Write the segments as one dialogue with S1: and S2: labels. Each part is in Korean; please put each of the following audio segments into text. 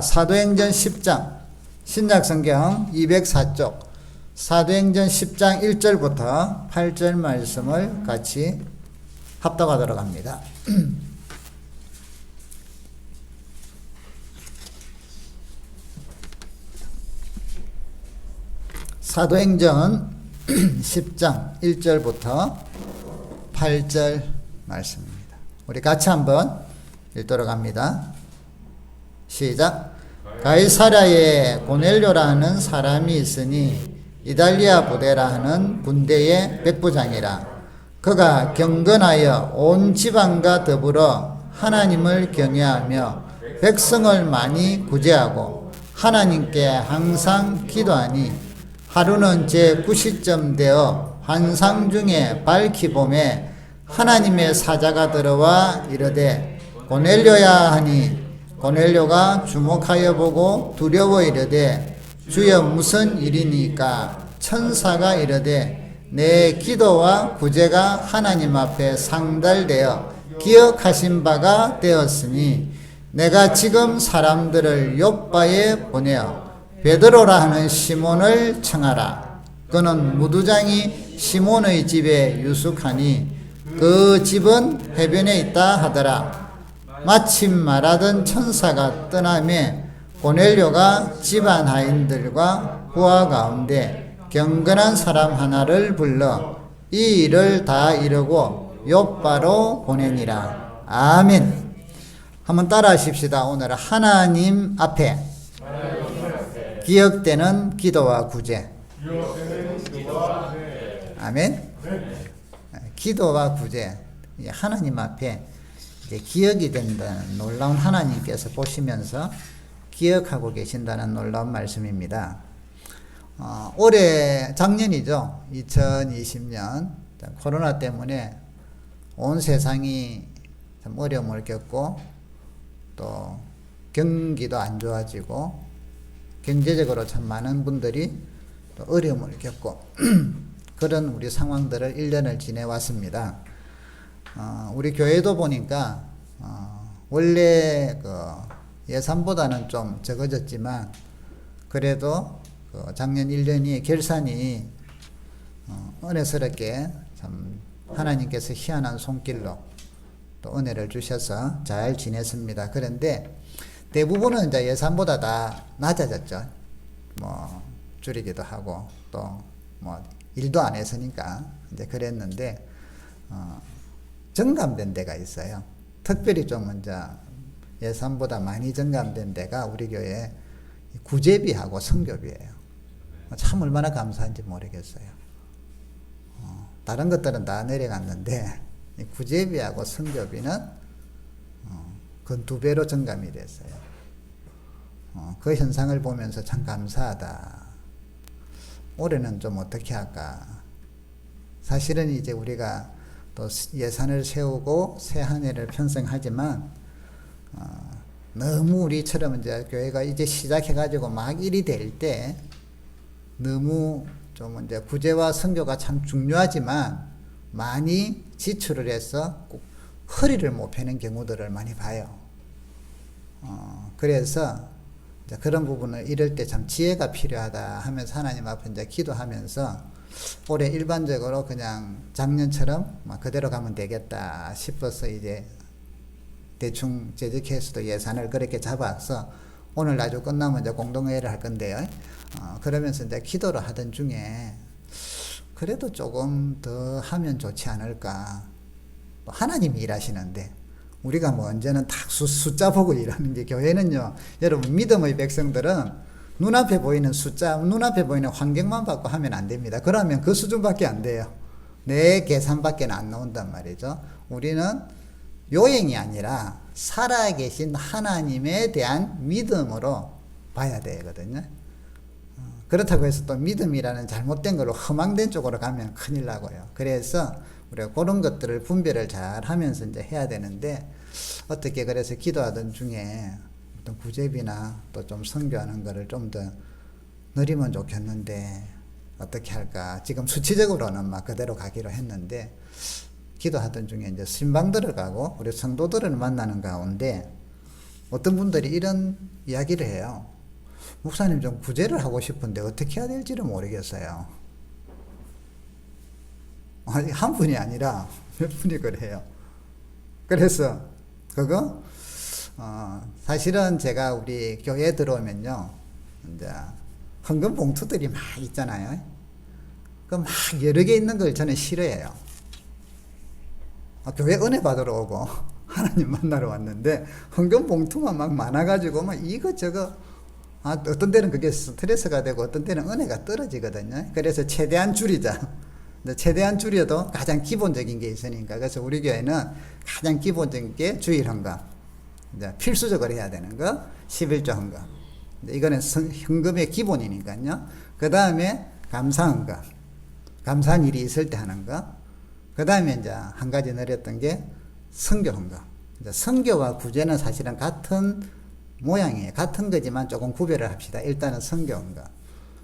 S1: 사도행전 10장 신약성경 204쪽 사도행전 10장 1절부터 8절 말씀을 같이 합독하도록 합니다. 사도행전 10장 1절부터 8절 말씀입니다. 우리 같이 한번 읽도록 합니다. 시작. 가이사랴에 고넬료라는 사람이 있으니 이달리아 부대라 하는 군대의 백부장이라. 그가 경건하여 온 지방과 더불어 하나님을 경외하며 백성을 많이 구제하고 하나님께 항상 기도하니 하루는 제9시쯤 되어 환상 중에 밝히 보매 하나님의 사자가 들어와 이르되 고넬료야 하니 고넬료가 주목하여 보고 두려워 이르되 주여 무슨 일이니까? 천사가 이르되 내 기도와 구제가 하나님 앞에 상달되어 기억하신 바가 되었으니 내가 지금 사람들을 욥바에 보내어 베드로라 하는 시몬을 청하라. 그는 무두장이 시몬의 집에 유숙하니 그 집은 해변에 있다 하더라. 마침 말하던 천사가 떠나매 고넬료가 집안 하인들과 부하 가운데 경건한 사람 하나를 불러 이 일을 다 이루고 욥바로 보내니라. 아멘. 한번 따라 하십시다. 오늘 하나님 앞에 기억되는 기도와 구제. 아멘. 기도와 구제. 하나님 앞에 기억이 된다는 놀라운 하나님께서 보시면서 기억하고 계신다는 놀라운 말씀입니다. 올해 작년이죠. 2020년 코로나 때문에 온 세상이 참 어려움을 겪고 또 경기도 안 좋아지고 경제적으로 참 많은 분들이 또 어려움을 겪고 그런 우리 상황들을 1년을 지내왔습니다. 우리 교회도 보니까 원래 그 예산보다는 좀 적어졌지만 그래도 그 작년 1년이 결산이 은혜스럽게 참 하나님께서 희한한 손길로 또 은혜를 주셔서 잘 지냈습니다. 그런데 대부분은 이제 예산보다 다 낮아졌죠. 뭐 줄이기도 하고 또 뭐 일도 안 했으니까 이제 그랬는데 정감된 데가 있어요. 특별히 좀 이제 예산보다 많이 정감된 데가 우리 교회 구제비하고 성교비예요. 참 얼마나 감사한지 모르겠어요. 다른 것들은 다 내려갔는데 구제비하고 성교비는 그 2배로 정감이 됐어요. 그 현상을 보면서 참 감사하다. 올해는 좀 어떻게 할까? 사실은 이제 우리가 또 예산을 세우고 새 한 해를 편성하지만 너무 우리처럼 이제 교회가 이제 시작해가지고 막 일이 될 때 너무 좀 이제 구제와 선교가 참 중요하지만 많이 지출을 해서 허리를 못 펴는 경우들을 많이 봐요. 그래서 이제 그런 부분을 이럴 때 참 지혜가 필요하다 하면서 하나님 앞에 이제 기도하면서 올해 일반적으로 그냥 작년처럼 막 그대로 가면 되겠다 싶어서 이제 대충 재직회에서도 예산을 그렇게 잡아서 오늘 나중 끝나면 이제 공동회의를 할 건데요. 그러면서 이제 기도를 하던 중에 그래도 조금 더 하면 좋지 않을까. 또 하나님이 일하시는데 우리가 뭐 언제는 딱 숫자 보고 일하는 게 교회는요. 여러분 믿음의 백성들은 눈앞에 보이는 숫자, 눈앞에 보이는 환경만 받고 하면 안 됩니다. 그러면 그 수준밖에 안 돼요. 내 계산밖에 안 나온단 말이죠. 우리는 요행이 아니라 살아계신 하나님에 대한 믿음으로 봐야 되거든요. 그렇다고 해서 또 믿음이라는 잘못된 걸로 허망된 쪽으로 가면 큰일 나고요. 그래서 우리가 그런 것들을 분별을 잘 하면서 이제 해야 되는데 어떻게 그래서 기도하던 중에 어떤 구제비나 또 좀 선교하는 거를 좀 더 늘리면 좋겠는데 어떻게 할까? 지금 수치적으로는 막 그대로 가기로 했는데 기도하던 중에 이제 신방 들어가고 우리 성도들을 만나는 가운데 어떤 분들이 이런 이야기를 해요. 목사님 좀 구제를 하고 싶은데 어떻게 해야 될지를 모르겠어요. 아니, 한 분이 아니라 몇 분이 그래요. 그래서 그거 사실은 제가 우리 교회 들어오면요, 이제 헌금 봉투들이 막 있잖아요. 그 막 여러 개 있는 걸 저는 싫어해요. 교회 은혜 받으러 오고 하나님 만나러 왔는데 헌금 봉투만 막 많아가지고 막 이것저것, 어떤 때는 그게 스트레스가 되고 어떤 때는 은혜가 떨어지거든요. 그래서 최대한 줄이자. 최대한 줄여도 가장 기본적인 게 있으니까. 그래서 우리 교회는 가장 기본적인 게 주일 헌금, 이제 필수적으로 해야 되는 거 11조 헌금. 이거는 헌금의 기본이니까요. 그 다음에 감사 헌금, 감사한 일이 있을 때 하는 거. 그 다음에 이제 한 가지 늘렸던 게 선교 헌금. 선교와 구제는 사실은 같은 모양이에요. 같은 거지만 조금 구별을 합시다. 일단은 선교 헌금.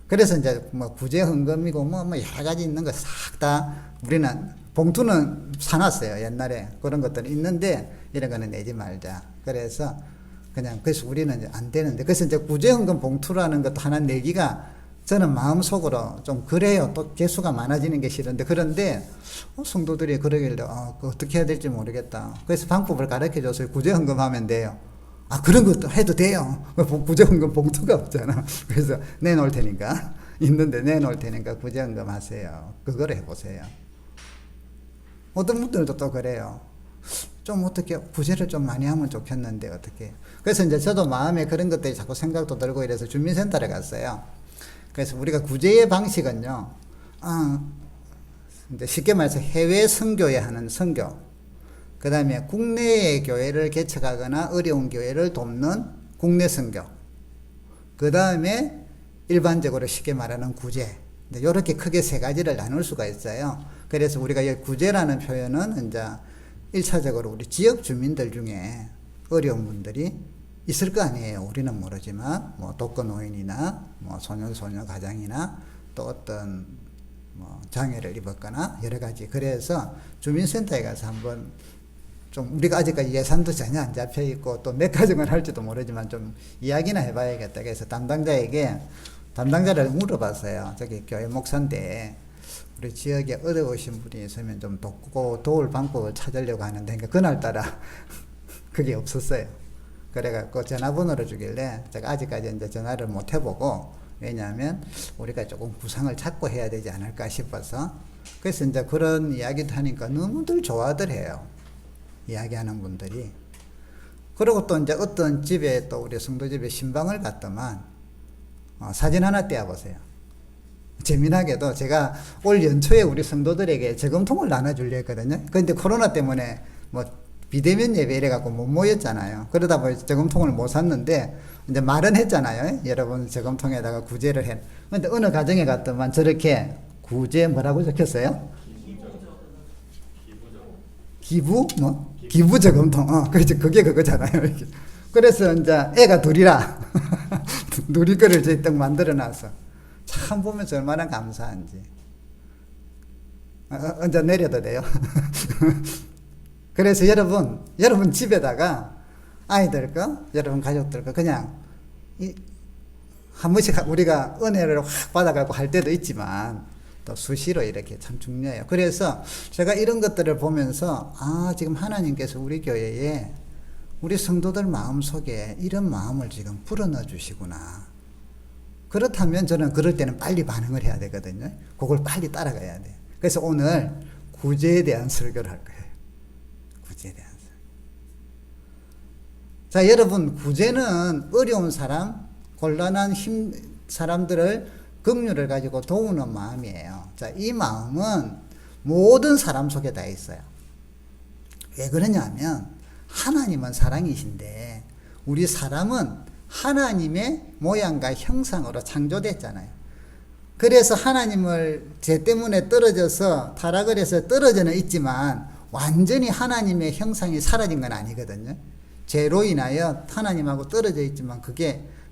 S1: 그래서 이제 뭐 구제 헌금이고 뭐 여러 가지 있는 거 싹 다 우리는 봉투는 사놨어요. 옛날에 그런 것들은 있는데 이런 거는 내지 말자. 그래서 그래서 우리는 이제 안 되는데, 그래서 이제 구제 헌금 봉투라는 것도 하나 내기가 저는 마음속으로 좀 그래요. 또 개수가 많아지는 게 싫은데, 그런데 성도들이 그러길래 어떻게 해야 될지 모르겠다. 그래서 방법을 가르쳐 줘서 구제 헌금 하면 돼요. 그런 것도 해도 돼요. 구제헌금 봉투가 없잖아. 그래서 내놓을 테니까, 있는데 내놓을 테니까 구제헌금 하세요. 그거를 해보세요. 어떤 분들도 또 그래요. 좀 어떻게 구제를 좀 많이 하면 좋겠는데 어떻게. 그래서 이제 저도 마음에 그런 것들이 자꾸 생각도 들고 이래서 주민센터를 갔어요. 그래서 우리가 구제의 방식은요, 이제 쉽게 말해서 해외 선교에 하는 선교, 그 다음에 국내의 교회를 개척하거나 어려운 교회를 돕는 국내 선교, 그 다음에 일반적으로 쉽게 말하는 구제, 이렇게 크게 세 가지를 나눌 수가 있어요. 그래서 우리가 이 구제라는 표현은 이제 1차적으로 우리 지역 주민들 중에 어려운 분들이 있을 거 아니에요. 우리는 모르지만 뭐 독거노인이나 뭐 소년소녀 가장이나 또 어떤 뭐 장애를 입었거나 여러 가지. 그래서 주민센터에 가서 한번 좀, 우리가 아직까지 예산도 전혀 안 잡혀 있고 또 몇 가정을 할지도 모르지만 좀 이야기나 해봐야겠다. 그래서 담당자를 물어봤어요. 저기 교회 목사인데 우리 지역에 어려우신 분이 있으면 좀 돕고 도울 방법을 찾으려고 하는데, 그러니까 그날따라 그게 없었어요. 그래갖고 전화번호를 주길래 제가 아직까지 이제 전화를 못 해보고, 왜냐하면 우리가 조금 구상을 찾고 해야 되지 않을까 싶어서. 그래서 이제 그런 이야기도 하니까 너무들 좋아들 해요. 이야기하는 분들이. 그리고 또 이제 어떤 집에, 또 우리 성도 집에 신방을 갔더만 사진 하나 떼어보세요. 재미나게도 제가 올 연초에 우리 성도들에게 저금통을 나눠주려 했거든요. 그런데 코로나 때문에 뭐 비대면 예배 이래갖고 못 모였잖아요. 그러다 보니 저금통을 못 샀는데 이제 말은 했잖아요. 여러분 저금통에다가 구제를 해. 근데 어느 가정에 갔더만 저렇게 구제 뭐라고 적혔어요? 기부? 뭐? 기부 저금통. 그렇지. 그게 그거잖아요. 그래서 이제 애가 둘이라 누리 거를 저희 딱 만들어 놨어. 참 보면서 얼마나 감사한지. 이제 내려도 돼요. 그래서 여러분 집에다가 아이들 거, 여러분 가족들 거 그냥 한 번씩 우리가 은혜를 확 받아가고 할 때도 있지만 또 수시로 이렇게 참 중요해요. 그래서 제가 이런 것들을 보면서 지금 하나님께서 우리 교회에 우리 성도들 마음속에 이런 마음을 지금 불어넣어 주시구나. 그렇다면 저는 그럴 때는 빨리 반응을 해야 되거든요. 그걸 빨리 따라가야 돼요. 그래서 오늘 구제에 대한 설교를 할 거예요. 구제에 대한 설교. 자, 여러분, 구제는 어려운 사람, 곤란한 사람들을 긍휼을 가지고 도우는 마음이에요. 자, 이 마음은 모든 사람 속에 다 있어요. 왜 그러냐면 하나님은 사랑이신데 우리 사람은 하나님의 모양과 형상으로 창조됐잖아요. 그래서 하나님을 죄 때문에 떨어져서 타락을 해서 떨어져는 있지만 완전히 하나님의 형상이 사라진 건 아니거든요. 죄로 인하여 하나님하고 떨어져 있지만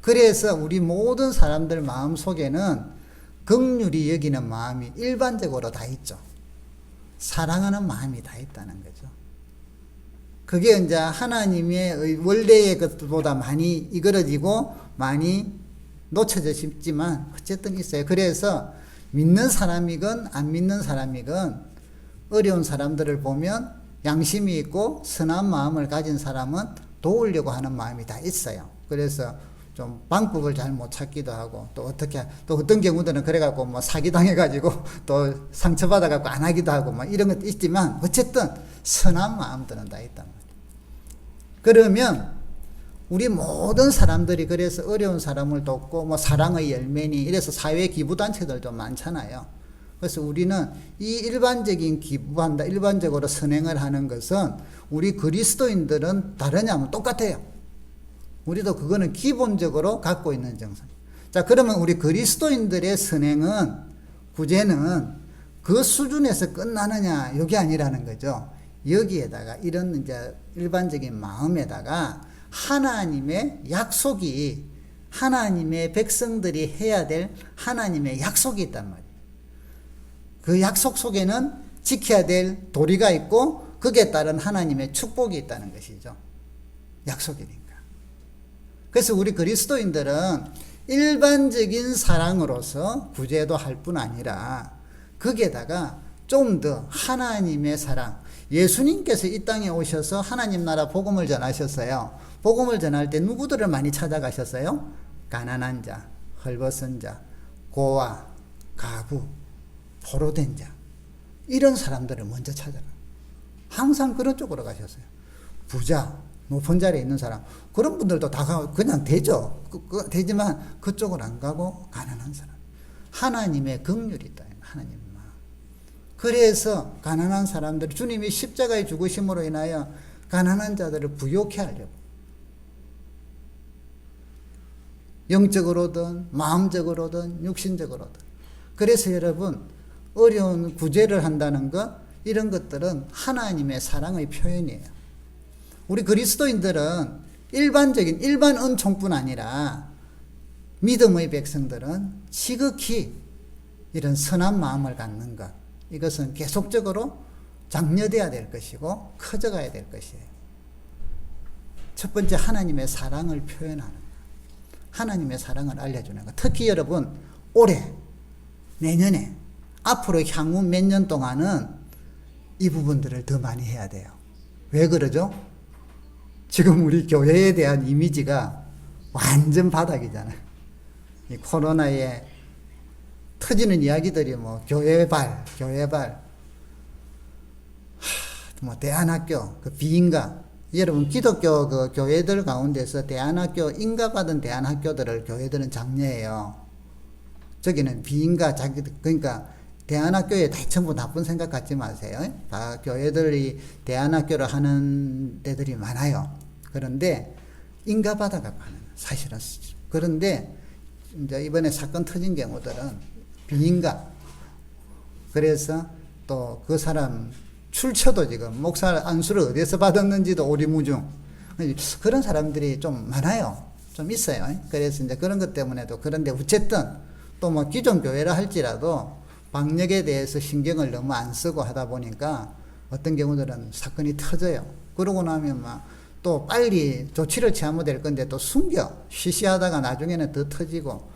S1: 그래서 우리 모든 사람들 마음 속에는 긍휼히 여기는 마음이 일반적으로 다 있죠. 사랑하는 마음이 다 있다는 거죠. 그게 이제 하나님의 원래의 것보다 많이 이그러지고 많이 놓쳐져 싶지만 어쨌든 있어요. 그래서 믿는 사람이건 안 믿는 사람이건 어려운 사람들을 보면 양심이 있고 선한 마음을 가진 사람은 도우려고 하는 마음이 다 있어요. 그래서 좀 방법을 잘 못 찾기도 하고 또 어떤 경우들은 그래갖고 뭐 사기당해가지고 또 상처받아갖고 안 하기도 하고 뭐 이런 것도 있지만 어쨌든 선한 마음들은 다 있단 말이에요. 그러면 우리 모든 사람들이 그래서 어려운 사람을 돕고 뭐 사랑의 열매니 이래서 사회 기부단체들도 많잖아요. 그래서 우리는 이 일반적인 기부한다, 일반적으로 선행을 하는 것은 우리 그리스도인들은 다르냐면 똑같아요. 우리도 그거는 기본적으로 갖고 있는 정상. 자, 그러면 우리 그리스도인들의 선행은, 구제는 그 수준에서 끝나느냐, 이게 아니라는 거죠. 여기에다가 이런 이제 일반적인 마음에다가 하나님의 약속이, 하나님의 백성들이 해야 될 하나님의 약속이 있단 말이에요. 그 약속 속에는 지켜야 될 도리가 있고 거기에 따른 하나님의 축복이 있다는 것이죠. 약속이니까. 그래서 우리 그리스도인들은 일반적인 사랑으로서 구제도 할 뿐 아니라 거기에다가 좀 더 하나님의 사랑, 예수님께서 이 땅에 오셔서 하나님 나라 복음을 전하셨어요. 복음을 전할 때 누구들을 많이 찾아가셨어요? 가난한 자, 헐벗은 자, 고아, 가구, 포로된 자, 이런 사람들을 먼저 찾아가. 항상 그런 쪽으로 가셨어요. 부자, 높은 자리에 있는 사람, 그런 분들도 다 그냥 되죠. 되지만 그쪽으로 안 가고 가난한 사람. 하나님의 긍휼이 있다. 하나님 마음. 그래서 가난한 사람들, 주님이 십자가의 죽으심으로 인하여 가난한 자들을 부욕해 하려고. 영적으로든 마음적으로든 육신적으로든. 그래서 여러분, 어려운 구제를 한다는 것, 이런 것들은 하나님의 사랑의 표현이에요. 우리 그리스도인들은 일반 은총뿐 아니라 믿음의 백성들은 지극히 이런 선한 마음을 갖는 것, 이것은 계속적으로 장려돼야 될 것이고 커져가야 될 것이에요. 첫 번째, 하나님의 사랑을 표현하는 것, 하나님의 사랑을 알려주는 것. 특히 여러분, 올해, 내년에, 앞으로 향후 몇 년 동안은 이 부분들을 더 많이 해야 돼요. 왜 그러죠? 지금 우리 교회에 대한 이미지가 완전 바닥이잖아요. 이 코로나에 터지는 이야기들이 뭐 교회발, 뭐 대안학교, 그 비인가. 여러분, 기독교 그 교회들 가운데서 대안학교, 인가받은 대안학교들을 교회들은 장려해요. 저기는 비인가, 그러니까 대안학교에 다 전부 나쁜 생각 갖지 마세요. 다 교회들이 대안학교를 하는 데들이 많아요. 그런데 인가받아갖고 하는, 사실은. 그런데 이제 이번에 사건 터진 경우들은 비인가. 그래서 또 그 사람 출처도 지금 목사 안수를 어디서 받았는지도 오리무중. 그런 사람들이 좀 많아요. 좀 있어요. 그래서 이제 그런 것 때문에도. 그런데 어쨌든 또 뭐 기존 교회라 할지라도 방역에 대해서 신경을 너무 안 쓰고 하다 보니까 어떤 경우들은 사건이 터져요. 그러고 나면 막 또 빨리 조치를 취하면 될 건데 또 숨겨. 쉬쉬하다가 나중에는 더 터지고.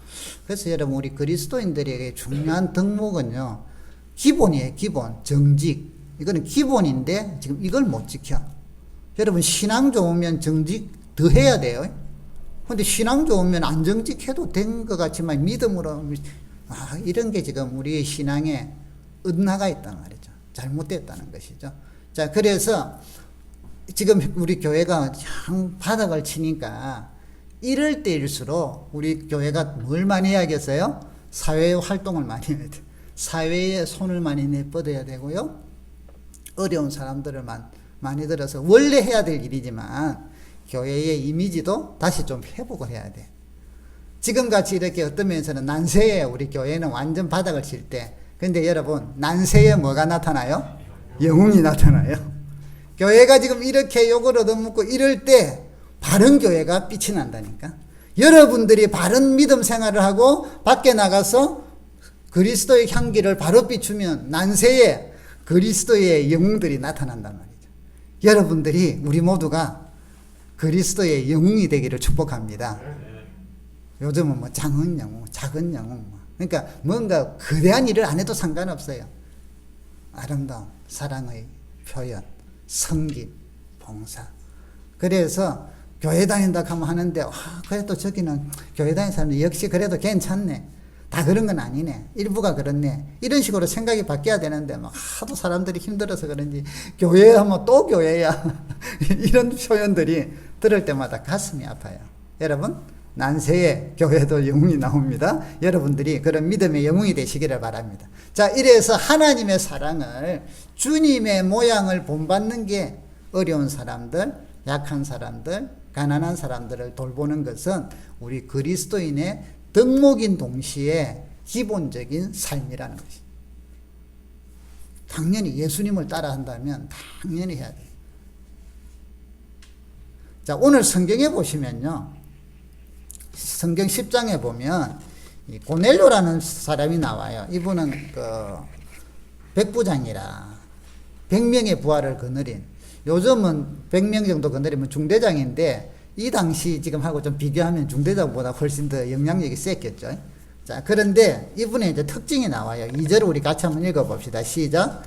S1: 그래서 여러분, 우리 그리스도인들에게 중요한 덕목은요, 기본이에요. 기본. 정직. 이거는 기본인데 지금 이걸 못 지켜. 여러분, 신앙 좋으면 정직 더 해야 돼요. 근데 신앙 좋으면 안 정직해도 된 것 같지만 믿음으로, 이런 게 지금 우리의 신앙에 엇나가 있단 말이죠. 잘못됐다는 것이죠. 자, 그래서 지금 우리 교회가 참 바닥을 치니까 이럴 때일수록 우리 교회가 뭘 많이 해야겠어요? 사회 활동을 많이 해야 돼요. 사회에 손을 많이 내뻗어야 되고요. 어려운 사람들을 많이 들어서 원래 해야 될 일이지만 교회의 이미지도 다시 좀 회복을 해야 돼. 지금같이 이렇게 어떤 면에서는 난세에 우리 교회는 완전 바닥을 칠 때, 근데 여러분, 난세에 뭐가 나타나요? 영웅이 나타나요. 교회가 지금 이렇게 욕을 얻어먹고 이럴 때 바른 교회가 빛이 난다니까. 여러분들이 바른 믿음 생활을 하고 밖에 나가서 그리스도의 향기를 바로 비추면 난세에 그리스도의 영웅들이 나타난단 말이죠. 여러분들이 우리 모두가 그리스도의 영웅이 되기를 축복합니다. 요즘은 뭐 장은 영웅, 작은 영웅. 그러니까 뭔가 거대한 일을 안 해도 상관없어요. 아름다움, 사랑의 표현, 섬김, 봉사. 그래서 교회 다닌다 하면 하는데, 그래도 저기는 교회 다니는 사람들 역시 그래도 괜찮네. 다 그런 건 아니네. 일부가 그렇네. 이런 식으로 생각이 바뀌어야 되는데, 막 하도 사람들이 힘들어서 그런지, 교회 하면 또 교회야. 이런 표현들이 들을 때마다 가슴이 아파요. 여러분, 난세에 교회도 영웅이 나옵니다. 여러분들이 그런 믿음의 영웅이 되시기를 바랍니다. 자, 이래서 하나님의 사랑을, 주님의 모양을 본받는 게 어려운 사람들, 약한 사람들, 가난한 사람들을 돌보는 것은 우리 그리스도인의 덕목인 동시에 기본적인 삶이라는 것이. 당연히 예수님을 따라한다면 당연히 해야 돼요. 자, 오늘 성경에 보시면요. 성경 10장에 보면 이 고넬료라는 사람이 나와요. 이분은 백부장이라 100명의 부하를 거느린, 요즘은 100명 정도 거느리면 중대장인데 이 당시 지금 하고 좀 비교하면 중대장보다 훨씬 더 영향력이 셌겠죠. 자, 그런데 이분의 이제 특징이 나와요. 2절을 우리 같이 한번 읽어봅시다. 시작.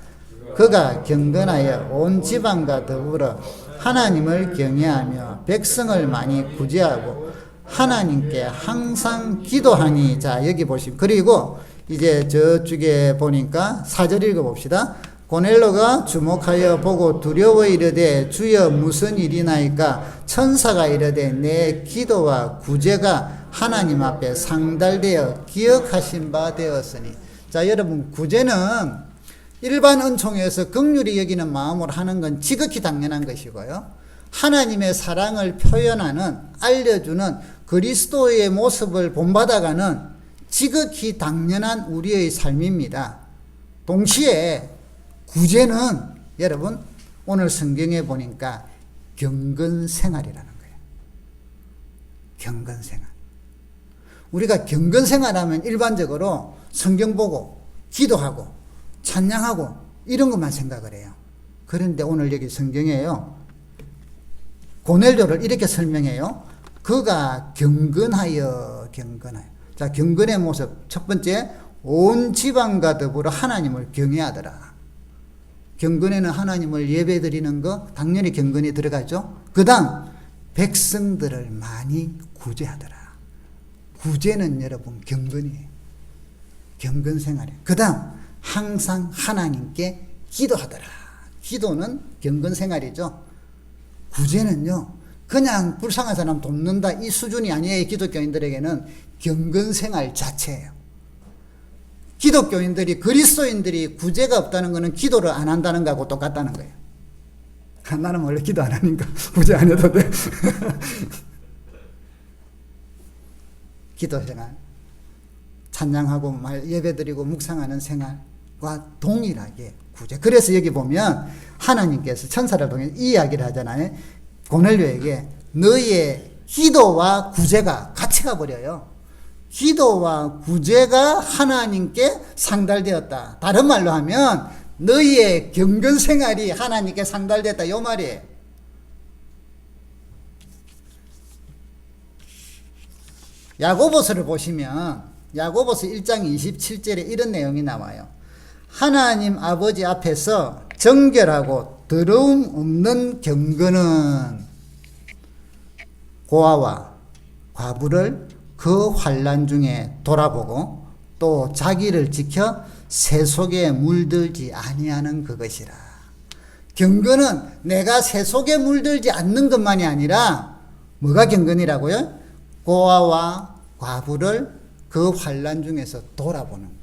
S1: 그가 경건하여 온 지방과 더불어 하나님을 경외하며 백성을 많이 구제하고 하나님께 항상 기도하니. 자, 여기 보시면, 그리고 이제 저쪽에 보니까 4절 읽어봅시다. 고넬료가 주목하여 보고 두려워 이르되 주여 무슨 일이나이까. 천사가 이르되 내 기도와 구제가 하나님 앞에 상달되어 기억하신 바 되었으니. 자, 여러분, 구제는 일반 은총에서 긍휼히 여기는 마음으로 하는 건 지극히 당연한 것이고요. 하나님의 사랑을 표현하는, 알려주는 그리스도의 모습을 본받아가는 지극히 당연한 우리의 삶입니다. 동시에 구제는 여러분 오늘 성경에 보니까 경건생활이라는 거예요. 경건생활. 우리가 경건생활하면 일반적으로 성경 보고 기도하고 찬양하고 이런 것만 생각을 해요. 그런데 오늘 여기 성경에요, 고넬료를 이렇게 설명해요. 그가 경건하여. 자, 경건의 모습. 첫 번째, 온 지방과 더불어 하나님을 경외하더라. 경건에는 하나님을 예배드리는 거 당연히 경건이 들어가죠. 그 다음, 백성들을 많이 구제하더라. 구제는 여러분 경건이에요. 경건생활이에요. 그 다음, 항상 하나님께 기도하더라. 기도는 경건생활이죠. 구제는요, 그냥 불쌍한 사람 돕는다 이 수준이 아니에요. 기독교인들에게는 경건생활 자체예요. 기독교인들이, 그리스도인들이 구제가 없다는 것은 기도를 안 한다는 거하고 똑같다는 거예요. 나는 원래 기도 안 하니까 구제 안 해도 돼. 기도생활, 찬양하고 예배드리고 묵상하는 생활과 동일하게 구제. 그래서 여기 보면 하나님께서 천사를 통해 이 이야기를 하잖아요. 고넬료에게 너의 기도와 구제가 같이 가버려요. 기도와 구제가 하나님께 상달되었다. 다른 말로 하면 너희의 경건생활이 하나님께 상달됐다, 이 말이에요. 야고보서를 보시면 야고보서 1장 27절에 이런 내용이 나와요. 하나님 아버지 앞에서 정결하고 더러움 없는 경건은 고아와 과부를 그 환난 중에 돌아보고 또 자기를 지켜 새 속에 물들지 아니하는 그것이라. 경건은 내가 새 속에 물들지 않는 것만이 아니라 뭐가 경건이라고요? 고아와 과부를 그 환난 중에서 돌아보는 거예요.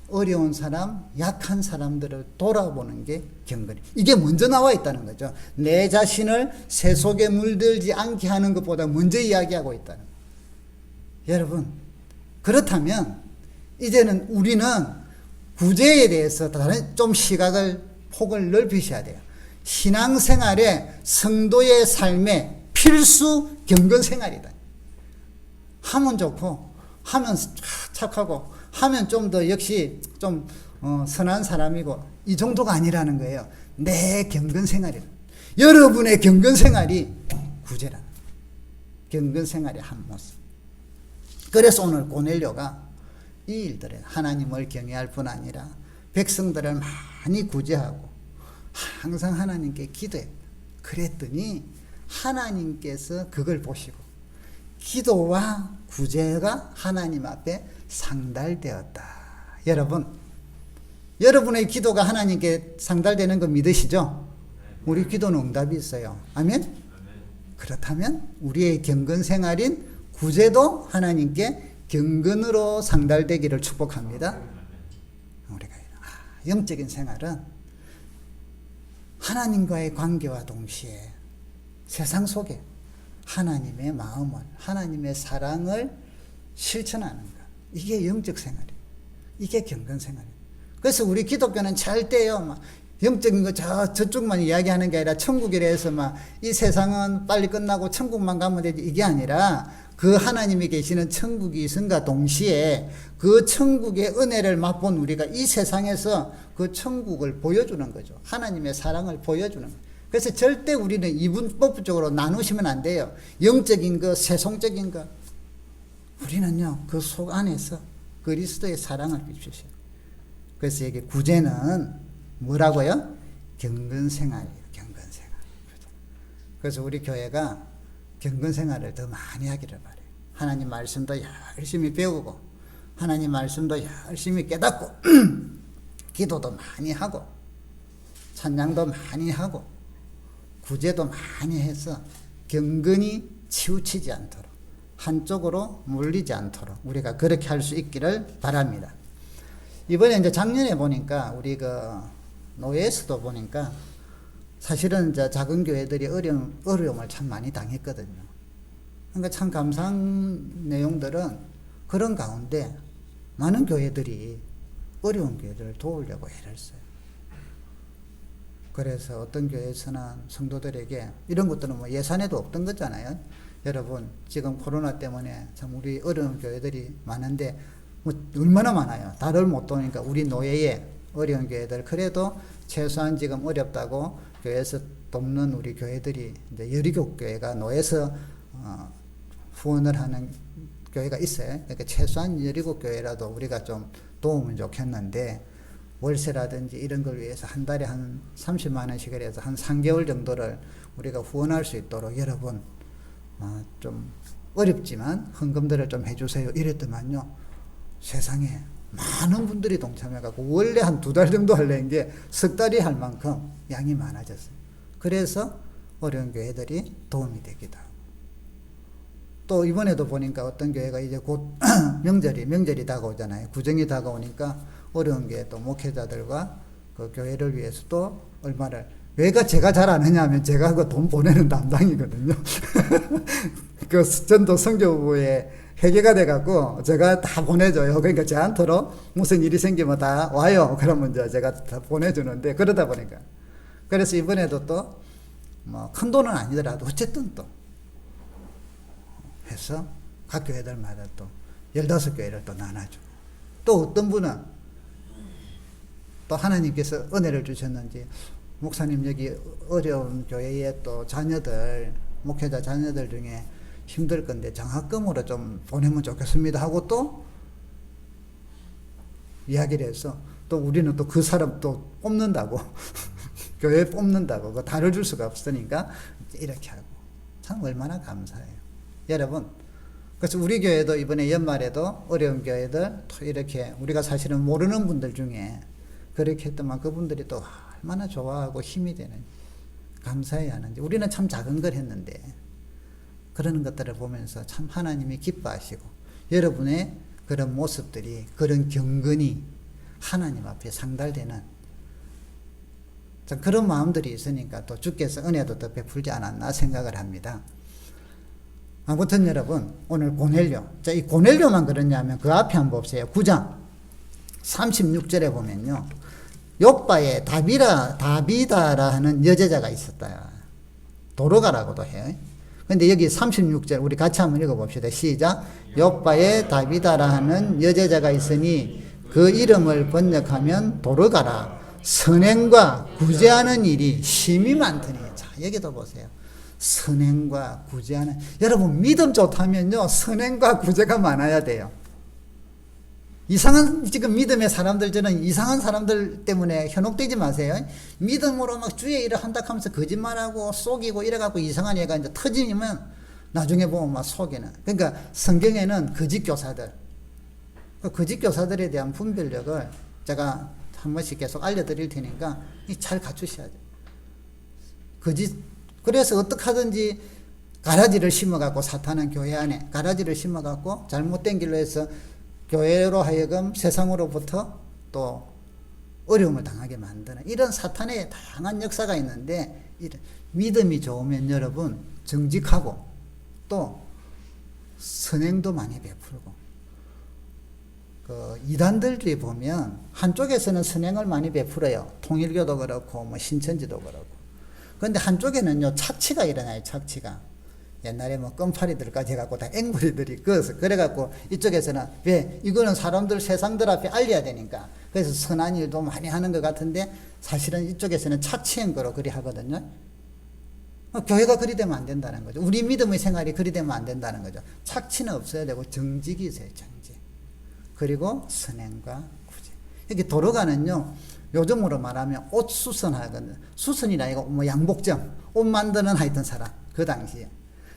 S1: 어려운 사람, 약한 사람들을 돌아보는 게 경건이. 이게 먼저 나와 있다는 거죠. 내 자신을 새 속에 물들지 않게 하는 것보다 먼저 이야기하고 있다는 거예요. 여러분, 그렇다면 이제는 우리는 구제에 대해서 다른 좀 시각을, 폭을 넓히셔야 돼요. 신앙생활에 성도의 삶의 필수 경건생활이다. 하면 좋고, 하면 착하고, 하면 좀 더 역시 좀 선한 사람이고, 이 정도가 아니라는 거예요. 내 경건생활이다. 여러분의 경건 생활이 구제라는 거예요. 경건 생활의 한 모습. 그래서 오늘 고넬료가 이 일들에 하나님을 경외할 뿐 아니라 백성들을 많이 구제하고 항상 하나님께 기도했다. 그랬더니 하나님께서 그걸 보시고 기도와 구제가 하나님 앞에 상달되었다. 여러분, 여러분의 기도가 하나님께 상달되는 거 믿으시죠? 우리 기도는 응답이 있어요. 아멘? 그렇다면 우리의 경건 생활인 구제도 하나님께 경건으로 상달되기를 축복합니다. 우리가 영적인 생활은 하나님과의 관계와 동시에 세상 속에 하나님의 마음을, 하나님의 사랑을 실천하는 것. 이게 영적 생활이에요. 이게 경건 생활이에요. 그래서 우리 기독교는 절대요, 막 영적인 거 저쪽만 이야기하는 게 아니라 천국이라 해서 막 이 세상은 빨리 끝나고 천국만 가면 되지, 이게 아니라 그 하나님이 계시는 천국이 있음과 동시에 그 천국의 은혜를 맛본 우리가 이 세상에서 그 천국을 보여주는 거죠. 하나님의 사랑을 보여주는 거죠. 그래서 절대 우리는 이분법적으로 나누시면 안 돼요. 영적인 거, 세속적인 거. 우리는요, 그 속 안에서 그리스도의 사랑을 비추셔요. 그래서 여기 구제는 뭐라고요? 경건생활이에요. 경건생활. 그래서 우리 교회가 경건생활을 더 많이 하기를 바라요. 하나님 말씀도 열심히 배우고 하나님 말씀도 열심히 깨닫고 기도도 많이 하고 찬양도 많이 하고 구제도 많이 해서 경건이 치우치지 않도록, 한쪽으로 몰리지 않도록 우리가 그렇게 할 수 있기를 바랍니다. 이번에 이제 작년에 보니까 우리 그 노예에서도 보니까 사실은 이제 작은 교회들이 어려움을 참 많이 당했거든요. 그러니까 참 감사한 내용들은 그런 가운데 많은 교회들이 어려운 교회들을 도우려고 애를 써요. 그래서 어떤 교회에서는 성도들에게 이런 것들은 뭐 예산에도 없던 거잖아요. 여러분, 지금 코로나 때문에 참 우리 어려운 교회들이 많은데 뭐 얼마나 많아요. 다들 못 도니까 우리 노예의 어려운 교회들, 그래도 최소한 지금 어렵다고 교회에서 돕는 우리 교회들이 이제 여리교 교회가 노예에서 후원을 하는 교회가 있어요. 그러니까 최소한 여리고 교회라도 우리가 좀 도우면 좋겠는데 월세라든지 이런 걸 위해서 한 달에 한 30만 원씩을 해서 한 3개월 정도를 우리가 후원할 수 있도록 여러분 좀 어렵지만 헌금들을 좀 해주세요. 이랬더만요, 세상에 많은 분들이 동참해갖고 원래 한 2달 정도 하려는 게 석 달이 할 만큼 양이 많아졌어요. 그래서 어려운 교회들이 도움이 되기도 하고, 또 이번에도 보니까 어떤 교회가 이제 곧 명절이 다가오잖아요. 구정이 다가오니까 어려운 교회 또 목회자들과 그 교회를 위해서 또 얼마를, 왜가 제가 잘 아느냐 하면 제가 그 돈 보내는 담당이거든요. 그 전도 선교부에 회계가 돼갖고 제가 다 보내줘요. 그러니까 저한테로 무슨 일이 생기면 다 와요. 그러면 이제 제가 다 보내주는데, 그러다 보니까. 그래서 이번에도 또 뭐 큰 돈은 아니더라도 어쨌든 또 해서 각 교회들마다 또 15교회를 또 나눠주고, 또 어떤 분은 또 하나님께서 은혜를 주셨는지, 목사님 여기 어려운 교회에 또 자녀들, 목회자 자녀들 중에 힘들 건데 장학금으로 좀 보내면 좋겠습니다 하고 또 이야기를 해서, 또 우리는 또 그 사람 또 뽑는다고 교회 뽑는다고 그 다를 줄 수가 없으니까 이렇게 하고, 참 얼마나 감사해요. 여러분, 그래서 우리 교회도 이번에 연말에도 어려운 교회들 또 이렇게 우리가 사실은 모르는 분들 중에 그렇게 했더만 그분들이 또 얼마나 좋아하고 힘이 되는, 감사해야 하는지. 우리는 참 작은 걸 했는데 그러는 것들을 보면서 참 하나님이 기뻐하시고, 여러분의 그런 모습들이, 그런 경건이 하나님 앞에 상달되는 참 그런 마음들이 있으니까 또 주께서 은혜도 더 베풀지 않았나 생각을 합니다. 아무튼 여러분, 오늘 고넬료, 자, 이 고넬료만 그러냐면 그 앞에 한번 봅시다. 9장 36절에 보면요, 욥바에 다비다라 하는 여제자가 있었다. 도르가라고도 해요. 근데 여기 36절 우리 같이 한번 읽어봅시다. 시작. 욥바에 다비다라 하는 여제자가 있으니 그 이름을 번역하면 도르가라. 선행과 구제하는 일이 심히 많더니. 자, 여기도 보세요. 선행과 구제하는, 여러분 믿음 좋다면요 선행과 구제가 많아야 돼요. 이상한 지금 믿음의 사람들, 저는 이상한 사람들 때문에 현혹되지 마세요. 믿음으로 막 주의 일을 한다 하면서 거짓말하고 속이고 이래갖고 이상한 얘가 이제 터지면 나중에 보면 막 속이는. 그러니까 성경에는 거짓 교사들, 그 거짓 교사들에 대한 분별력을 제가 한 번씩 계속 알려드릴 테니까 잘 갖추셔야 돼요. 거짓, 그래서 어떻게 하든지 가라지를 심어갖고, 사탄은 교회 안에 가라지를 심어갖고 잘못된 길로 해서 교회로 하여금 세상으로부터 또 어려움을 당하게 만드는 이런 사탄의 다양한 역사가 있는데, 믿음이 좋으면 여러분 정직하고 또 선행도 많이 베풀고, 그 이단들이 보면 한쪽에서는 선행을 많이 베풀어요. 통일교도 그렇고 뭐 신천지도 그렇고. 그런데 한쪽에는요 착취가 일어나요. 착취가. 옛날에 뭐 껌파리들까지 해갖고 다 앵무리들이 그어서 그래갖고 이쪽에서는 왜 이거는 사람들 세상들 앞에 알려야 되니까 그래서 선한 일도 많이 하는 것 같은데 사실은 이쪽에서는 착취한 거로 그리 하거든요. 교회가 그리 되면 안 된다는 거죠. 우리 믿음의 생활이 그리 되면 안 된다는 거죠. 착취는 없어야 되고 정직이 있어요. 정직. 그리고 선행과 구제. 여기 도로가는요 요즘으로 말하면 옷 수선하거든요. 수선이라 이거 뭐 양복점 옷 만드는 하여튼 사람 그 당시에.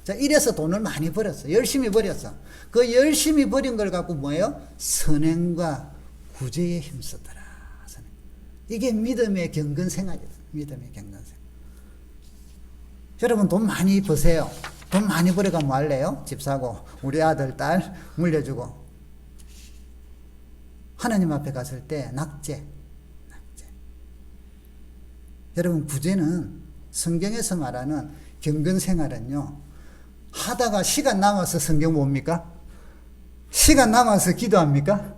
S1: 자, 이래서 돈을 많이 벌었어. 열심히 벌였어. 그 열심히 벌인 걸 갖고 뭐예요? 선행과 구제에 힘쓰더라. 이게 믿음의 경건생활이에요. 믿음의 경건생활. 여러분 돈 많이 버세요. 돈 많이 벌어가 뭐 할래요? 집 사고 우리 아들 딸 물려주고. 하나님 앞에 갔을 때 낙제. 여러분 구제는 성경에서 말하는 경건생활은요 하다가 시간 남아서 성경 봅니까? 시간 남아서 기도합니까?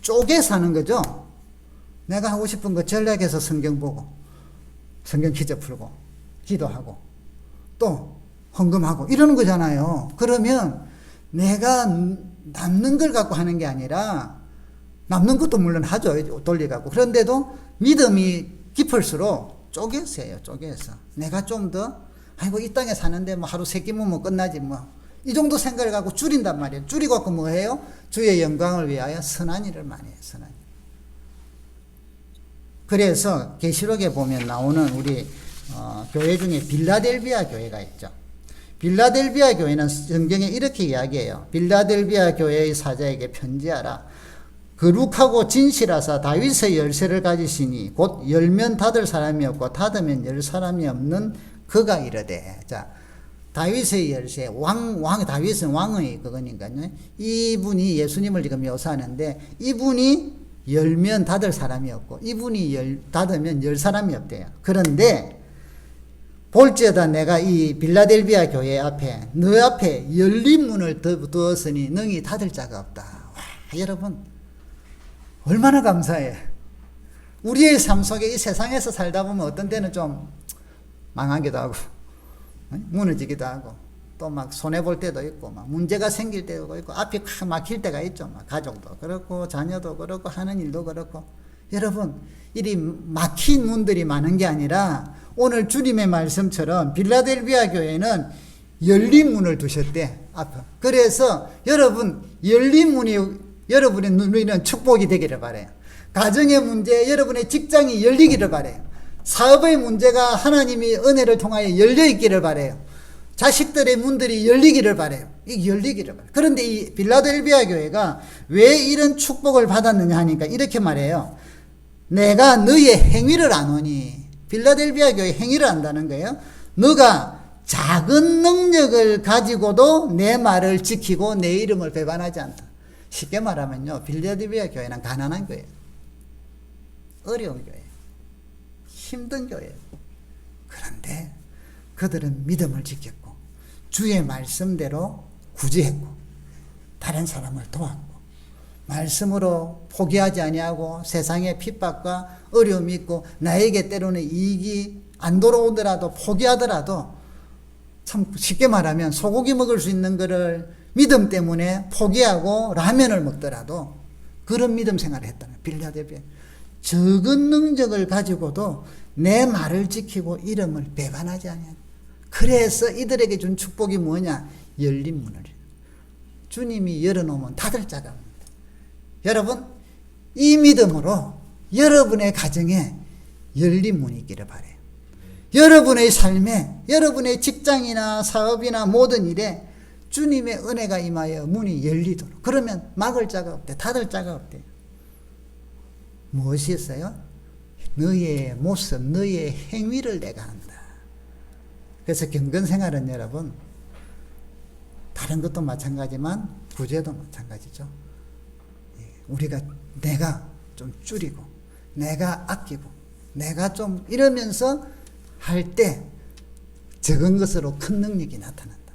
S1: 쪼개서 하는 거죠. 내가 하고 싶은 거 전략해서 성경 보고 성경 퀴즈 풀고 기도하고 또 헌금하고 이러는 거잖아요. 그러면 내가 남는 걸 갖고 하는 게 아니라 남는 것도 물론 하죠. 돌려갖고. 그런데도 믿음이 깊을수록 쪼개서 해요. 쪼개서. 내가 좀 더 아이고 이 땅에 사는데 뭐 하루 3끼면 뭐 끝나지 뭐. 이 정도 생각을 갖고 줄인단 말이에요. 줄이고 갖고 뭐 해요? 주의 영광을 위하여 선한 일을 많이 해요. 선한 일. 그래서 계시록에 보면 나오는 우리 교회 중에 빌라델비아 교회가 있죠. 빌라델비아 교회는 성경에 이렇게 이야기해요. 빌라델비아 교회의 사자에게 편지하라. 거룩하고 진실하사 다윗의 열쇠를 가지시니 곧 열면 닫을 사람이 없고 닫으면 열 사람이 없는 그가 이르되. 자, 다윗의 열쇠, 다윗은 왕의 그거니까요. 이분이 예수님을 지금 묘사하는데 이분이 열면 닫을 사람이 없고 이분이 닫으면 열 사람이 없대요. 그런데 볼지어다 내가 이 빌라델비아 교회 앞에 너 앞에 열린 문을 두었으니 능히 닫을 자가 없다. 와, 여러분 얼마나 감사해. 우리의 삶 속에 이 세상에서 살다 보면 어떤 때는 좀 망하기도 하고 무너지기도 하고 또 막 손해볼 때도 있고 막 문제가 생길 때도 있고 앞이 확 막힐 때가 있죠. 막 가족도 그렇고 자녀도 그렇고 하는 일도 그렇고. 여러분 이리 막힌 문들이 많은 게 아니라 오늘 주님의 말씀처럼 빌라델비아 교회는 열린 문을 두셨대. 앞에. 그래서 여러분 열린 문이 여러분의 눈에는 축복이 되기를 바라요. 가정의 문제, 여러분의 직장이 열리기를 바라요. 사업의 문제가 하나님이 은혜를 통하여 열려있기를 바라요. 자식들의 문들이 열리기를 바라요. 이게 열리기를 바라요. 그런데 이 빌라델비아 교회가 왜 이런 축복을 받았느냐 하니까 이렇게 말해요. 내가 너의 행위를 아노니. 빌라델비아 교회 행위를 안다는 거예요. 너가 작은 능력을 가지고도 내 말을 지키고 내 이름을 배반하지 않다. 쉽게 말하면요, 빌라델비아 교회는 가난한 교회예요. 어려운 교회예요. 힘든 교회예요. 그런데 그들은 믿음을 지켰고 주의 말씀대로 구제했고 다른 사람을 도왔고 말씀으로 포기하지 아니하고 세상의 핍박과 어려움이 있고 나에게 때로는 이익이 안 돌아오더라도 포기하더라도 참 쉽게 말하면 소고기 먹을 수 있는 거를 믿음 때문에 포기하고 라면을 먹더라도 그런 믿음 생활을 했다는 빌라델비아. 적은 능력을 가지고도 내 말을 지키고 이름을 배반하지 아니하니. 그래서 이들에게 준 축복이 뭐냐? 열린 문을. 주님이 열어놓으면 닫을 자가 없습니다. 여러분, 이 믿음으로 여러분의 가정에 열린 문이 있기를 바라요. 여러분의 삶에, 여러분의 직장이나 사업이나 모든 일에 주님의 은혜가 임하여 문이 열리도록. 그러면 막을 자가 없대. 닫을 자가 없대. 무엇이 있어요? 너의 모습, 너의 행위를 내가 한다. 그래서 경건생활은 여러분, 다른 것도 마찬가지지만 구제도 마찬가지죠. 우리가 내가 좀 줄이고, 내가 아끼고, 내가 좀 이러면서 할 때 적은 것으로 큰 능력이 나타난다.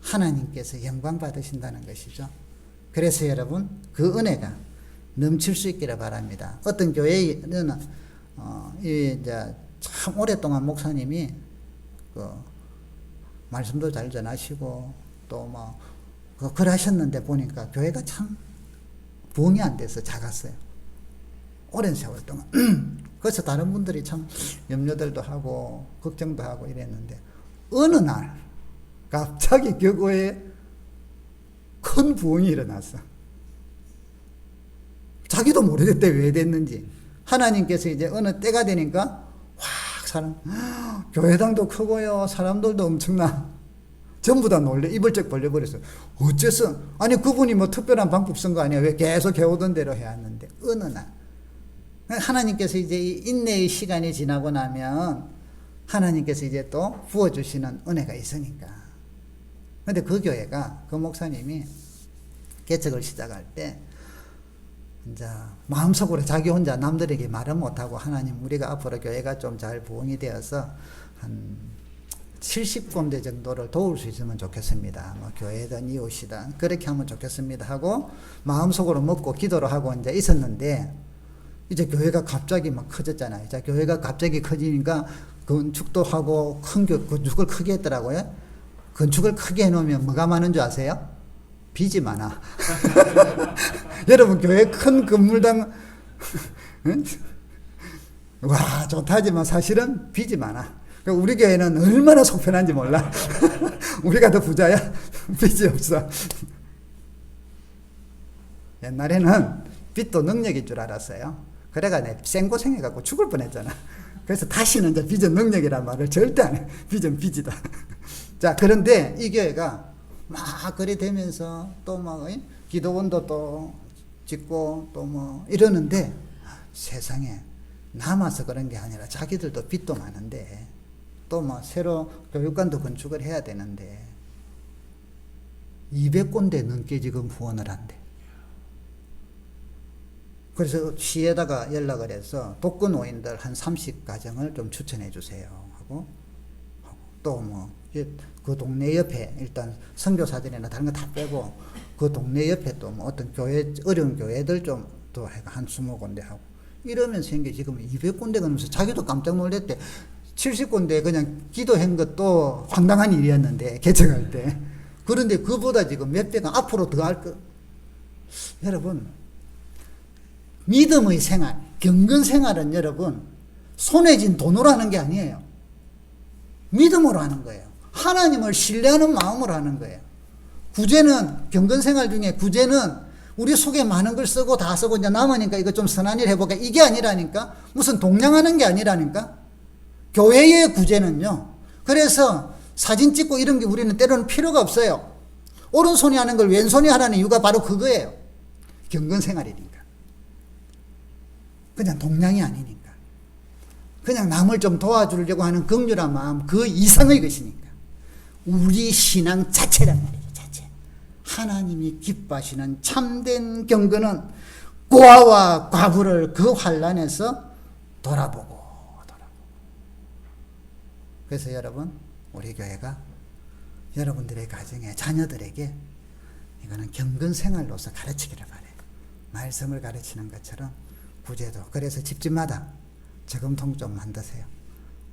S1: 하나님께서 영광 받으신다는 것이죠. 그래서 여러분, 그 은혜가 넘칠 수 있기를 바랍니다. 어떤 교회는 이제 참 오랫동안 목사님이 그 말씀도 잘 전하시고 또 뭐 그러셨는데 보니까 교회가 참 부흥이 안 돼서 작았어요. 오랜 세월 동안. 그래서 다른 분들이 참 염려들도 하고 걱정도 하고 이랬는데 어느 날 갑자기 교회에 큰 부흥이 일어났어. 자기도 모르겠대 왜 됐는지. 하나님께서 이제 어느 때가 되니까 확 사람, 교회당도 크고요, 사람들도 엄청나. 전부 다 놀래 입을 쩍 벌려버렸어. 어째서? 아니 그분이 뭐 특별한 방법 쓴 거 아니야? 왜 계속 해오던 대로 해왔는데 어느 날 하나님께서 이제 인내의 시간이 지나고 나면 하나님께서 이제 또 부어주시는 은혜가 있으니까. 근데 그 교회가 그 목사님이 개척을 시작할 때 이제 마음속으로 자기 혼자 남들에게 말은 못하고 하나님 우리가 앞으로 교회가 좀 잘 부흥이 되어서 한 70군데 정도를 도울 수 있으면 좋겠습니다. 뭐 교회든 이웃이든 그렇게 하면 좋겠습니다 하고 마음속으로 먹고 기도를 하고 이제 있었는데 이제 교회가 갑자기 막 커졌잖아요. 이제 교회가 갑자기 커지니까 건축도 하고 큰 건축을 크게 했더라고요. 건축을 크게 해놓으면 뭐가 많은 줄 아세요? 빚이 많아. 여러분 교회 큰 건물당 와 좋다지만 사실은 빚이 많아. 우리 교회는 얼마나 속편한지 몰라. 우리가 더 부자야? 빚이 없어. 옛날에는 빚도 능력인 줄 알았어요. 그래가 내 생고생해갖고 죽을 뻔했잖아. 그래서 다시는 이제 빚은 능력이란 말을 절대 안 해. 빚은 빚이다. 자, 그런데 이 교회가 막 그리 되면서 또 막 기도원도 또 짓고 또 뭐 이러는데 세상에 남아서 그런 게 아니라 자기들도 빚도 많은데 또 뭐 새로 교육관도 건축을 해야 되는데 200군데 넘게 지금 후원을 한대. 그래서 시에다가 연락을 해서 독거노인들 한 30가정을 좀 추천해 주세요 하고 또 뭐 그 동네 옆에 일단 선교사들이나 다른 거 다 빼고 그 동네 옆에 또 뭐 어떤 교회 어려운 교회들 좀 또 한 20군데 하고 이러면서 한 게 지금 200군데가 넘어서 자기도 깜짝 놀랐대. 70군데 그냥 기도한 것도 황당한 일이었는데 개척할 때. 그런데 그보다 지금 몇 배가 앞으로 더 할 거. 여러분 믿음의 생활, 경건 생활은 여러분 손에 쥔 돈으로 하는 게 아니에요. 믿음으로 하는 거예요. 하나님을 신뢰하는 마음으로 하는 거예요. 구제는 경건 생활 중에 구제는 우리 속에 많은 걸 쓰고 다 쓰고 이제 남으니까 이거 좀 선한 일 해볼까 이게 아니라니까. 무슨 동냥하는 게 아니라니까. 교회의 구제는요. 그래서 사진 찍고 이런 게 우리는 때로는 필요가 없어요. 오른손이 하는 걸 왼손이 하라는 이유가 바로 그거예요. 경건 생활이니까. 그냥 동냥이 아니니까. 그냥 남을 좀 도와주려고 하는 긍휼한 마음 그 이상의 것이니까. 우리 신앙 자체란 말이죠. 자체. 하나님이 기뻐하시는 참된 경건은 고아와 과부를 그 환난에서 돌아보고. 그래서 여러분 우리 교회가 여러분들의 가정에 자녀들에게 이거는 경건 생활로서 가르치기를 바래요. 말씀을 가르치는 것처럼 구제도. 그래서 집집마다 저금통 좀 만드세요.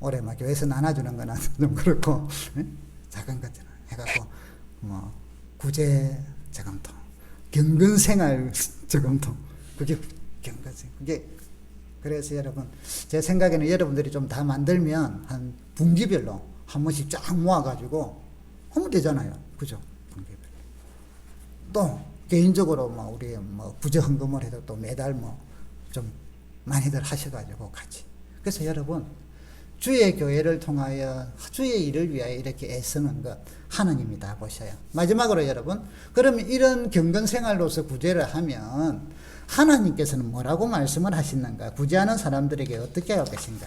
S1: 올해 막 교회에서 나눠주는 거는 좀 그렇고 작은 것들은 해갖고 뭐 구제 저금통, 경건 생활 저금통. 그게 경건생. 그게 그래서 여러분, 제 생각에는 여러분들이 좀 다 만들면 한 분기별로 한 번씩 쫙 모아가지고 하면 되잖아요. 그죠? 분기별로. 또 개인적으로 뭐 우리 뭐 구제 헌금을 해도 또 매달 뭐 좀 많이들 하셔가지고 같이. 그래서 여러분, 주의 교회를 통하여 주의 일을 위하여 이렇게 애쓰는 것 하나님이 다 보셔요. 마지막으로 여러분, 그러면 이런 경건 생활로서 구제를 하면 하나님께서는 뭐라고 말씀을 하시는가? 구제하는 사람들에게 어떻게 할 것인가?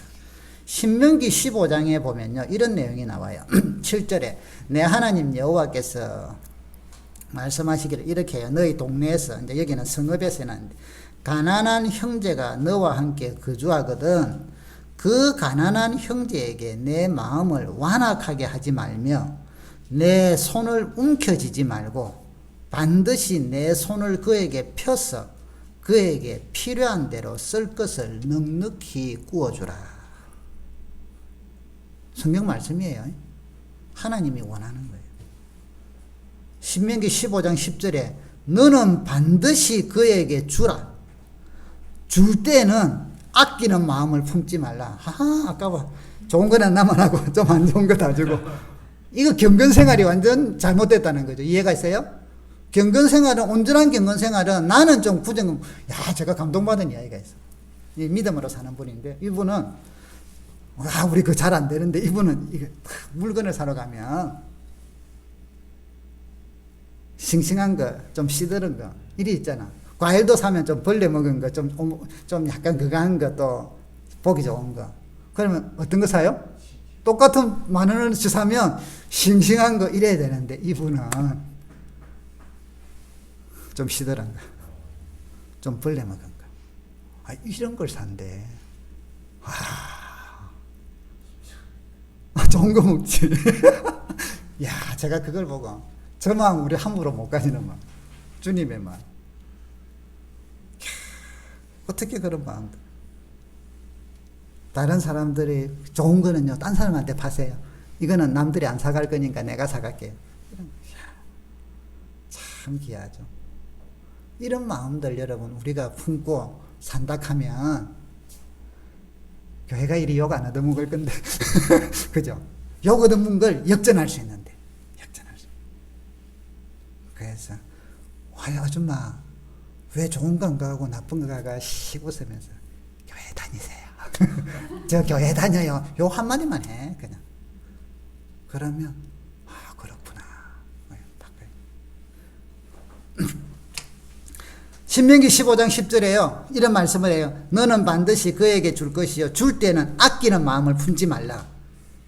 S1: 신명기 15장에 보면요, 이런 내용이 나와요. 7절에 내 하나님 여호와께서 말씀하시기를 이렇게 해요. 너희 동네에서, 이제 여기는 성읍에서 해놨는데, 가난한 형제가 너와 함께 거주하거든 그 가난한 형제에게 내 마음을 완악하게 하지 말며 내 손을 움켜쥐지 말고 반드시 내 손을 그에게 펴서 그에게 필요한 대로 쓸 것을 넉넉히 구워주라. 성경 말씀이에요. 하나님이 원하는 거예요. 신명기 15장 10절에 너는 반드시 그에게 주라. 줄 때는 아끼는 마음을 품지 말라. 아까워. 좋은 거는 나만 하고 좀 안 좋은 거 다 주고. 이거 경건생활이 완전 잘못됐다는 거죠. 이해가 있어요? 경건생활은, 온전한 경건생활은 나는 좀 제가 감동받은 이야기가 있어. 이 믿음으로 사는 분인데, 이분은, 우리 그거 잘 안 되는데, 이분은 이거 물건을 사러 가면, 싱싱한 거, 좀 시드른 거, 이리 있잖아. 과일도 사면 좀 벌레 먹은 거, 좀 약간 그거 한 거, 또 보기 좋은 거. 그러면 어떤 거 사요? 똑같은 10,000원어치 사면 싱싱한 거 이래야 되는데, 이분은 좀 시들한 거, 좀 벌레 먹은 거. 이런 걸 산대. 좋은 거 먹지. 야, 제가 그걸 보고, 저 마음 우리 함부로 못 가지는 마음. 주님의 마음. 어떻게 그런 마음들. 다른 사람들이 좋은 거는요, 딴 사람한테 파세요. 이거는 남들이 안 사갈 거니까 내가 사갈게요. 참 귀하죠. 이런 마음들 여러분, 우리가 품고 산다하면 교회가 이리 욕 안 얻어먹을 건데. 그죠? 욕 얻어먹은 걸 역전할 수 있는데. 그래서, 아줌마, 왜 좋은 거 안 가고 나쁜 거 가가 씩 웃으면서 교회 다니세요. 저 교회 다녀요. 요 한마디만 해, 그냥. 그러면, 그렇구나. 신명기 15장 10절에요. 이런 말씀을 해요. 너는 반드시 그에게 줄 것이요. 줄 때는 아끼는 마음을 품지 말라.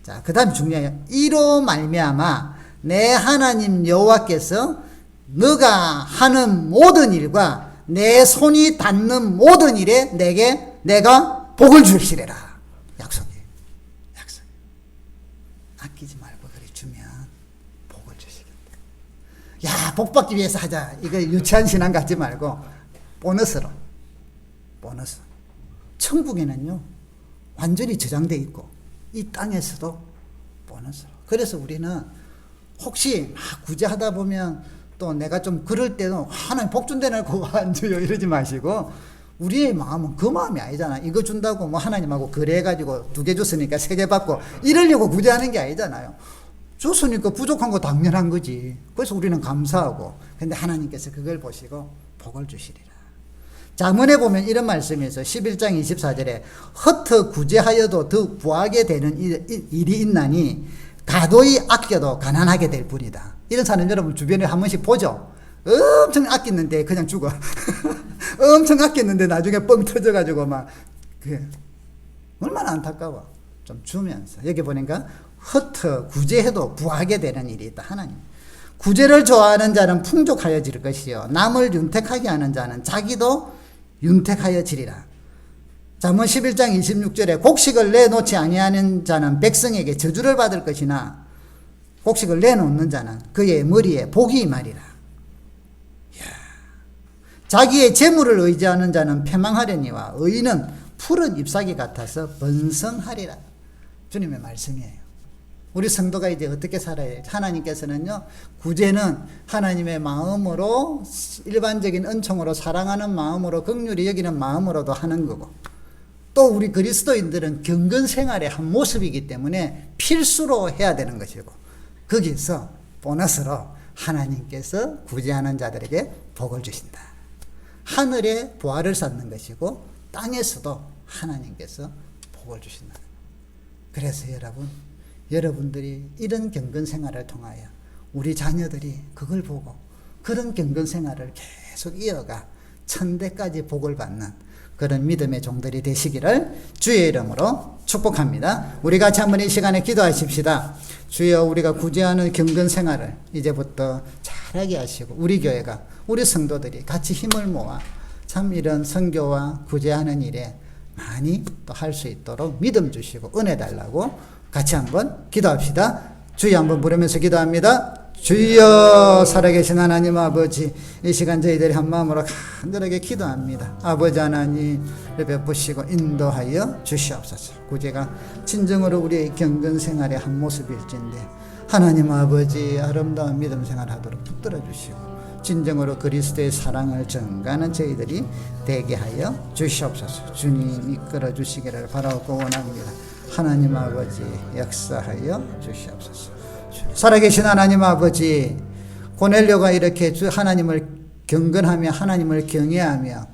S1: 자, 그 다음에 중요해요. 이로 말미암아 내 하나님 여호와께서 너가 하는 모든 일과 내 손이 닿는 모든 일에 내가 복을 주시리라. 약속이에요. 아끼지 말고 그리 주면 복을 주시겠다. 야, 복 받기 위해서 하자. 이거 유치한 신앙 갖지 말고 보너스로. 천국에는요, 완전히 저장되어 있고 이 땅에서도 보너스로. 그래서 우리는 혹시 구제하다 보면 또 내가 좀 그럴 때도 하나님 복 준다고 안 줘요 이러지 마시고, 우리의 마음은 그 마음이 아니잖아. 이거 준다고 뭐 하나님하고 거래해가지고 2개 줬으니까 3개 받고 이러려고 구제하는 게 아니잖아요. 줬으니까 부족한 거 당연한 거지. 그래서 우리는 감사하고. 근데 하나님께서 그걸 보시고 복을 주시리라. 잠언에 보면 이런 말씀이 있어요. 11장 24절에 헛헛 구제하여도 더 구하게 되는 일이 있나니 가도히 아껴도 가난하게 될 뿐이다. 이런 사람 여러분 주변에 한 번씩 보죠. 엄청 아꼈는데 그냥 죽어. 엄청 아꼈는데 나중에 뻥 터져가지고 막 얼마나 안타까워. 좀 주면서. 여기 보니까 헛헛 구제해도 부하게 되는 일이 있다. 하나님. 구제를 좋아하는 자는 풍족하여 질 것이요 남을 윤택하게 하는 자는 자기도 윤택하여 지리라. 잠언 11장 26절에 곡식을 내놓지 아니하는 자는 백성에게 저주를 받을 것이나 곡식을 내놓는 자는 그의 머리에 복이 임하리라. 자기의 재물을 의지하는 자는 패망하려니와 의인은 푸른 잎사귀 같아서 번성하리라. 주님의 말씀이에요. 우리 성도가 이제 어떻게 살아야 돼? 하나님께서는요, 구제는 하나님의 마음으로, 일반적인 은총으로, 사랑하는 마음으로, 긍휼히 여기는 마음으로도 하는 거고, 또 우리 그리스도인들은 경건 생활의 한 모습이기 때문에 필수로 해야 되는 것이고, 거기서 보너스로 하나님께서 구제하는 자들에게 복을 주신다. 하늘에 보화를 쌓는 것이고 땅에서도 하나님께서 복을 주신다. 그래서 여러분들이 이런 경건 생활을 통하여 우리 자녀들이 그걸 보고 그런 경건 생활을 계속 이어가 천대까지 복을 받는 그런 믿음의 종들이 되시기를 주의 이름으로 축복합니다. 우리 같이 한번 이 시간에 기도하십시다. 주여, 우리가 구제하는 경건 생활을 이제부터 잘하게 하시고, 우리 교회가, 우리 성도들이 같이 힘을 모아 참 이런 선교와 구제하는 일에 많이 또 할 수 있도록 믿음 주시고 은혜 달라고 같이 한번 기도합시다. 주여 한번 부르면서 기도합니다. 주여, 살아계신 하나님 아버지, 이 시간 저희들이 한 마음으로 간절하게 기도합니다. 아버지 하나님 베푸시고 인도하여 주시옵소서. 구제가 진정으로 우리의 경건 생활의 한 모습일진데 하나님 아버지 아름다운 믿음 생활하도록 붙들어 주시고 진정으로 그리스도의 사랑을 전가하는 저희들이 되게 하여 주시옵소서. 주님 이끌어 주시기를 바라고 원합니다. 하나님 아버지 역사하여 주시옵소서. 살아계신 하나님 아버지, 고넬료가 이렇게 하나님을 경건하며 하나님을 경외하며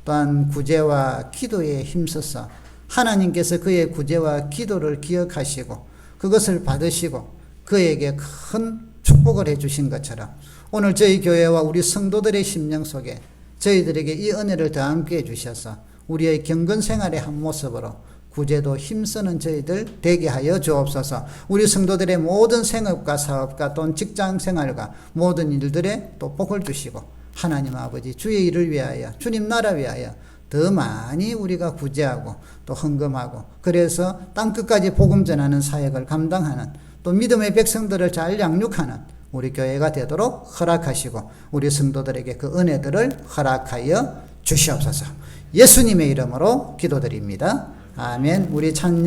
S1: 또한 구제와 기도에 힘써서 하나님께서 그의 구제와 기도를 기억하시고 그것을 받으시고 그에게 큰 축복을 해주신 것처럼 오늘 저희 교회와 우리 성도들의 심령 속에 저희들에게 이 은혜를 더 함께 해주셔서 우리의 경건 생활의 한 모습으로 구제도 힘쓰는 저희들 되게 하여 주옵소서. 우리 성도들의 모든 생업과 사업과 또는 직장 생활과 모든 일들에 또 복을 주시고 하나님 아버지 주의 일을 위하여 주님 나라 위하여 더 많이 우리가 구제하고 또 헌금하고 그래서 땅끝까지 복음 전하는 사역을 감당하는 또 믿음의 백성들을 잘 양육하는 우리 교회가 되도록 허락하시고 우리 성도들에게 그 은혜들을 허락하여 주시옵소서. 예수님의 이름으로 기도드립니다. 아멘. 우리 찬양